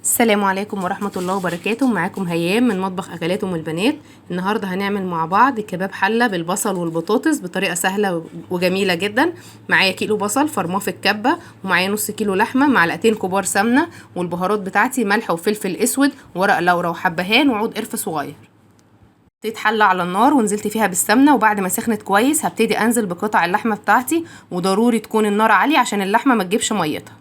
السلام عليكم ورحمة الله وبركاته. معاكم هيام من مطبخ أكلات أم البنات. النهاردة هنعمل مع بعض كباب حلة بالبصل والبطاطس بطريقة سهلة وجميلة جدا. معايا كيلو بصل فرماه في الكبة، ومعايا نص كيلو لحمة، معلقتين كبار سمنة، والبهارات بتاعتي ملح وفلفل اسود وورق لورا وحبهان وعود قرفة صغير. حطيت حلة على النار ونزلت فيها بالسمنة، وبعد ما سخنت كويس هبتدي انزل بقطع اللحمة بتاعتي، وضروري تكون النار عالية عشان اللحمة ما تجيبش ميتها.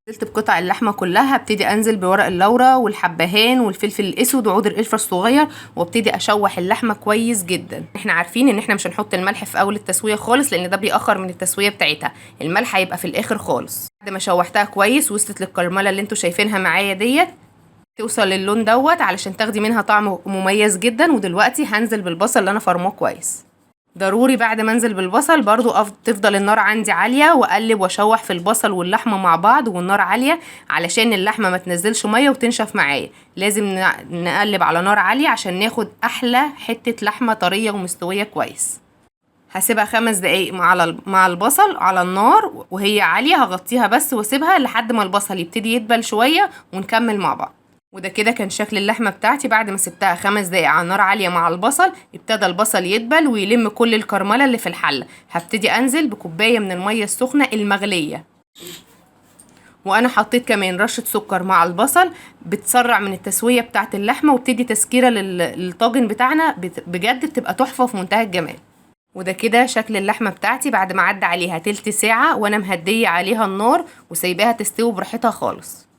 نزلت بقطع اللحمه كلها، هبتدي انزل بورق اللورا والحبهان والفلفل الاسود وعود القرفه الصغير، وابتدي اشوح اللحمه كويس جدا. احنا عارفين ان احنا مش هنحط الملح في اول التسويه خالص، لان ده بيأخر من التسويه بتاعتها. الملح هيبقى في الاخر خالص. بعد ما شوحتها كويس وصلت للكرمله اللي انتوا شايفينها معايا ديت، توصل للون دوت علشان تاخدي منها طعم مميز جدا. ودلوقتي هنزل بالبصل اللي انا فرماه كويس. ضروري بعد ما انزل بالبصل برضو تفضل النار عندي عالية، واقلب واشوح في البصل واللحمة مع بعض والنار عالية علشان اللحمة ما تنزلش مية وتنشف معايا. لازم نقلب على نار عالية عشان ناخد احلى حتة لحمة طرية ومستوية كويس. هسيبها 5 دقايق مع البصل على النار وهي عالية. هغطيها بس واسيبها لحد ما البصل يبتدي يدبل شوية ونكمل مع بعض. وده كده كان شكل اللحمة بتاعتي بعد ما سبتها 5 دقايق على نار عالية مع البصل. ابتدى البصل يدبل ويلم كل الكرملة اللي في الحلة. هبتدي انزل بكوباية من المية السخنة المغلية، وانا حطيت كمان رشة سكر مع البصل بتسرع من التسوية بتاعة اللحمة وبتدي تسكيرة للطاجن بتاعنا. بجد بتبقى تحفة في منتهى الجمال. وده كده شكل اللحمة بتاعتي بعد ما عدى عليها تلت ساعة وانا مهدية عليها النار وسايباها تستوي براحتها خالص.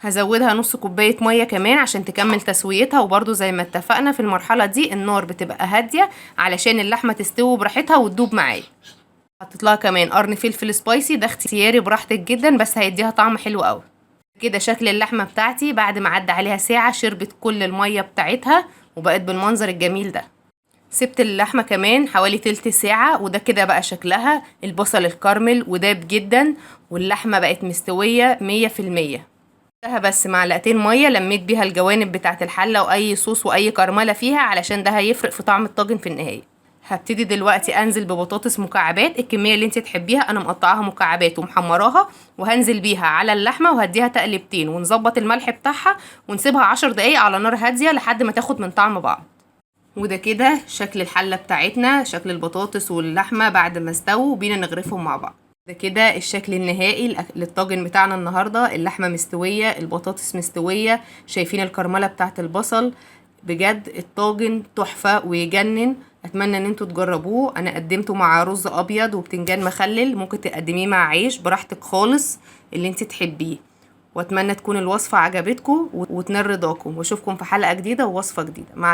هزودها نص كوباية مية كمان عشان تكمل تسويتها. وبرضو زي ما اتفقنا في المرحلة دي النار بتبقى هادية علشان اللحمة تستوي براحتها وتدوب معايا. حطيت لها كمان قرن فلفل سبايسي، ده اختياري براحتك جدا بس هيديها طعم حلو قوي. كده شكل اللحمة بتاعتي بعد ما عدى عليها ساعة شربت كل المية بتاعتها وبقت بالمنظر الجميل ده. سبت اللحمة كمان حوالي تلت ساعة، وده كده بقى شكلها. البصل الكرمل وداب جدا واللحمة بقت مستوية 100%. بس معلقتين ميه لميت بيها الجوانب بتاعه الحله واي صوص واي كرمله فيها علشان ده هيفرق في طعم الطاجن في النهايه. هبتدي دلوقتي انزل ببطاطس مكعبات، الكميه اللي انت تحبيها. انا مقطعاها مكعبات ومحمراها، وهنزل بيها على اللحمه وهديها تقلبتين ونظبط الملح بتاعها ونسيبها 10 دقايق على نار هاديه لحد ما تاخد من طعم بعض. وده كده شكل الحله بتاعتنا، شكل البطاطس واللحمه بعد ما استووا بينا نغرفهم مع بعض. ده كده الشكل النهائي للطاجن بتاعنا النهارده. اللحمه مستويه، البطاطس مستويه، شايفين الكرمله بتاعه البصل. بجد الطاجن تحفه ويجنن. اتمنى ان انتوا تجربوه. انا قدمته مع رز ابيض وبتنجان مخلل، ممكن تقدميه مع عيش براحتك خالص اللي انت تحبيه. واتمنى تكون الوصفه عجبتكم وتنال رضاكم، واشوفكم في حلقه جديده ووصفه جديده. مع السلامه.